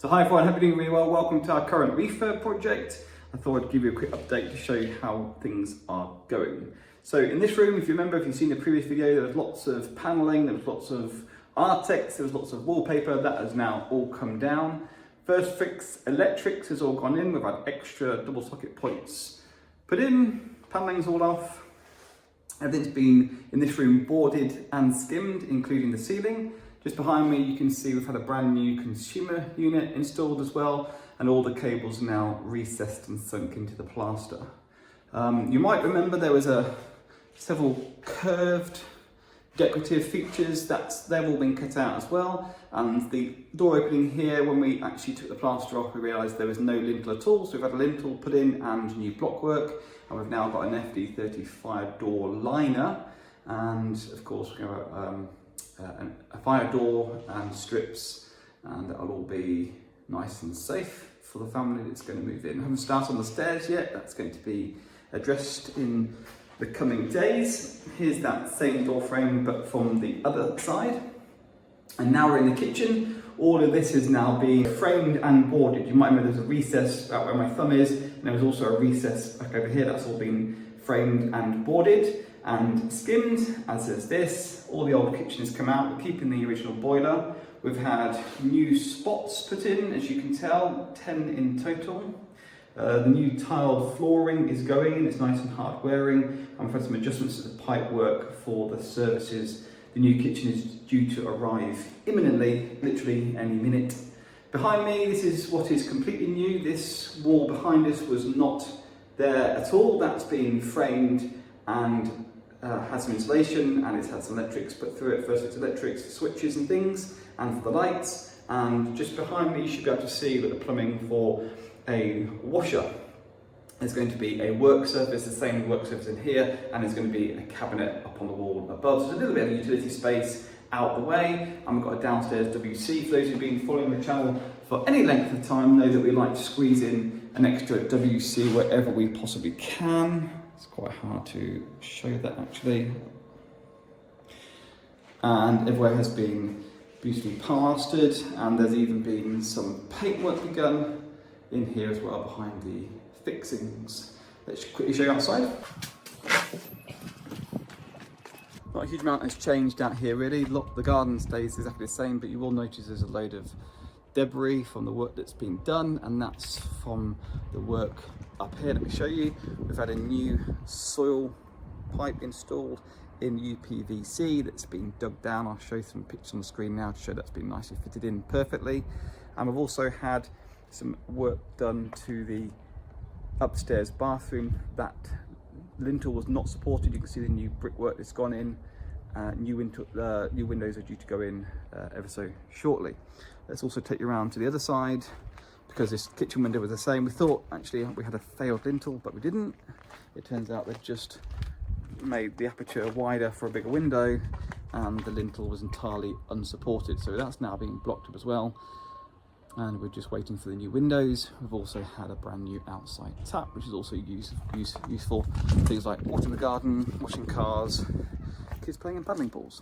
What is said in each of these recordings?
So hi everyone, hope you're doing really well. Welcome to our current refurb project. I thought I'd give you a quick update to show you how things are going. So in this room, if you remember, if you've seen the previous video, there was lots of paneling, there was lots of Artex, there was lots of wallpaper. That has now all come down. First fix electrics has all gone in. We've had extra double socket points put in, paneling's all off. Everything's been in this room boarded and skimmed, including the ceiling. Just behind me, you can see we've had a brand new consumer unit installed as well, and all the cables are now recessed and sunk into the plaster. You might remember there was several curved decorative features they've all been cut out as well. And the door opening here, when we actually took the plaster off, we realised there was no lintel at all. So we've had a lintel put in and new blockwork, and we've now got an FD35 door liner, and of course we're going to a fire door and strips, and that'll all be nice and safe for the family that's going to move in. I haven't started on the stairs yet. That's going to be addressed in the coming days. Here's that same door frame but from the other side. And now we're in the kitchen. All of this is now being framed and boarded. You might remember there's a recess out where my thumb is, and there was also a recess back over here. That's all been framed and boarded and skimmed, as is this. All the old kitchen has come out. We're keeping the original boiler. We've had new spots put in, as you can tell, 10 in total. The new tiled flooring is going in. It's nice and hard wearing. And we've had some adjustments to the pipe work for the services. The new kitchen is due to arrive imminently, literally any minute. Behind me, this is what is completely new. This wall behind us was not there at all. That's been framed and has some insulation, and it's had some electrics put through it. First it's electrics, switches and things, and for the lights. And just behind me you should be able to see that the plumbing for a washer is going to be a work surface, the same work surface in here, and there's going to be a cabinet up on the wall above. So there's a little bit of utility space out the way, and we've got a downstairs WC. For those who've been following the channel for any length of time know that we like to squeeze in an extra WC wherever we possibly can. It's quite hard to show that actually. And everywhere has been beautifully plastered, and there's even been some paintwork begun in here as well behind the fixings. Let's quickly show you outside. Not a huge amount has changed out here really. Look, the garden stays exactly the same, but you will notice there's a load of debris from the work that's been done, and that's from the work up here. Let me show you. We've had a new soil pipe installed in UPVC that's been dug down. I'll show you some pictures on the screen now to show that's been nicely fitted in perfectly. And we've also had some work done to the upstairs bathroom. That lintel was not supported. You can see the new brickwork that's gone in. New windows are due to go in ever so shortly. Let's also take you around to the other side, because this kitchen window was the same. We thought actually we had a failed lintel, but we didn't. It turns out they've just made the aperture wider for a bigger window, and the lintel was entirely unsupported. So that's now being blocked up as well. And we're just waiting for the new windows. We've also had a brand new outside tap, which is also useful. Things like watering the garden, washing cars, kids playing in paddling pools.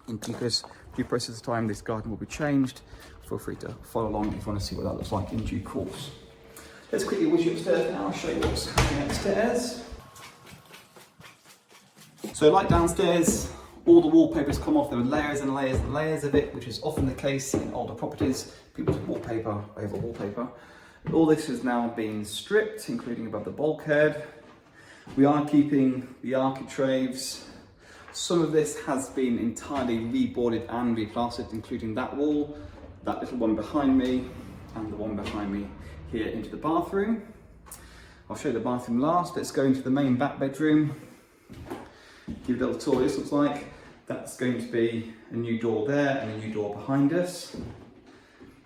In due process of time, this garden will be changed. Feel free to follow along if you want to see what that looks like in due course. Let's quickly whiz you upstairs now. I'll show you what's happening upstairs. So like downstairs, all the wallpaper's come off. There were layers and layers and layers of it, which is often the case in older properties. People put wallpaper over wallpaper. All this has now been stripped, including above the bulkhead. We are keeping the architraves. Some of this has been entirely reboarded and replastered, including that wall, that little one behind me, and the one behind me here into the bathroom. I'll show you the bathroom last. Let's go into the main back bedroom. Give you a little tour. This looks like that's going to be a new door there and a new door behind us.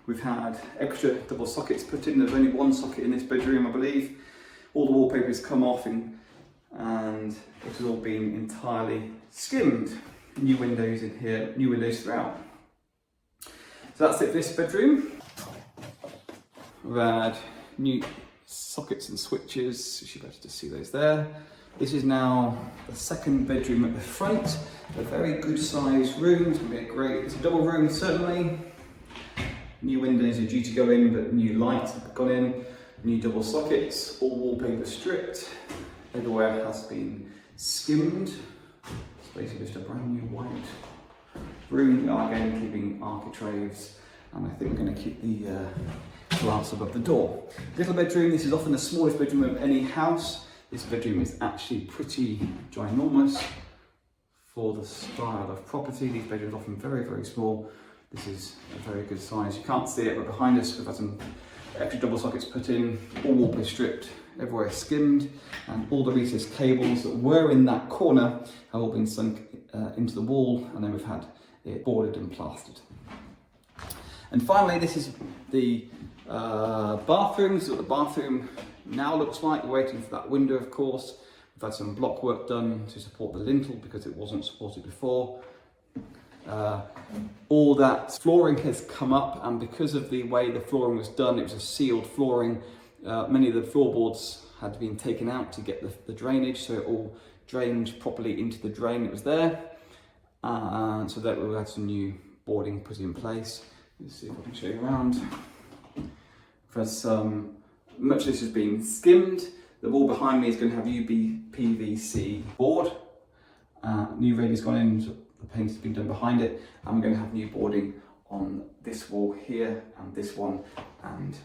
We've had extra double sockets put in. There's only one socket in this bedroom, I believe. All the wallpaper has come off and it has all been entirely skimmed. New windows in here, new windows throughout. So that's it for this bedroom. We've had new sockets and switches. You should be able to see those there. This is now the second bedroom at the front. A very good sized room. It's going to be it's a double room certainly. New windows are due to go in, but new lights have gone in. New double sockets, all wallpaper stripped. Everywhere has been skimmed. It's basically just a brand new white room. We are again keeping architraves, and I think we're going to keep the glass above the door. Little bedroom, this is often the smallest bedroom of any house. This bedroom is actually pretty ginormous for the style of property. These bedrooms are often very, very small. This is a very good size. You can't see it, but behind us we've had some extra double sockets put in, all wallpaper stripped, everywhere skimmed, and all the recessed cables that were in that corner have all been sunk into the wall, and then we've had it boarded and plastered. And finally, this is the bathroom. This is what the bathroom now looks like. We're waiting for that window, of course. We've had some block work done to support the lintel because it wasn't supported before. All that flooring has come up, and because of the way the flooring was done, it was a sealed flooring. Many of the floorboards had been taken out to get the drainage, so it all drained properly into the drain that was there. And so that we had some new boarding put in place. Let's see if I can show you around. Much of this has been skimmed. The wall behind me is going to have PVC board. New radius gone in, so the paint has been done behind it, and we're going to have new boarding on this wall here, and this one, and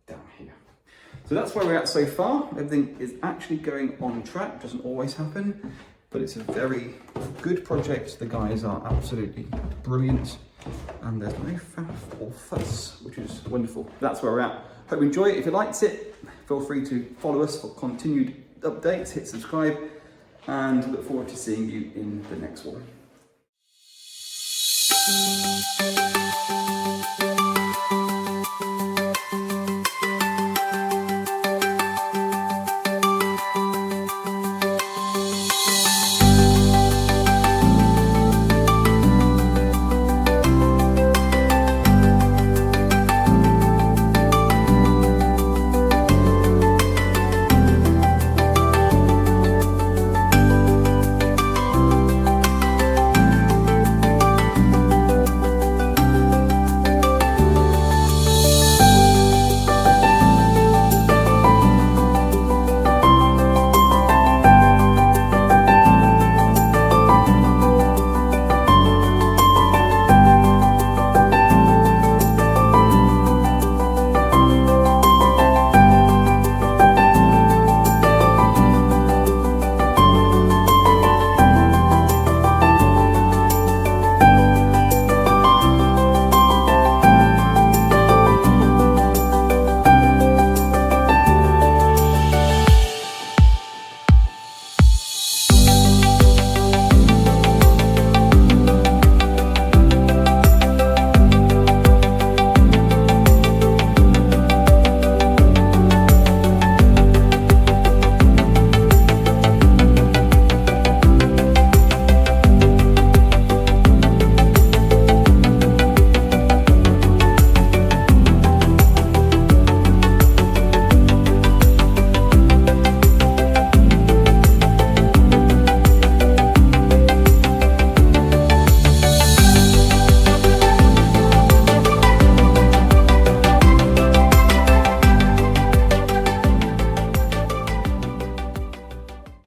down here. So that's where we're at so far. Everything is actually going on track. It doesn't always happen, but it's a very good project. The guys are absolutely brilliant, and there's no faff or fuss, which is wonderful. That's where we're at. Hope you enjoy it. If you liked it, feel free to follow us for continued updates, hit subscribe, and look forward to seeing you in the next one.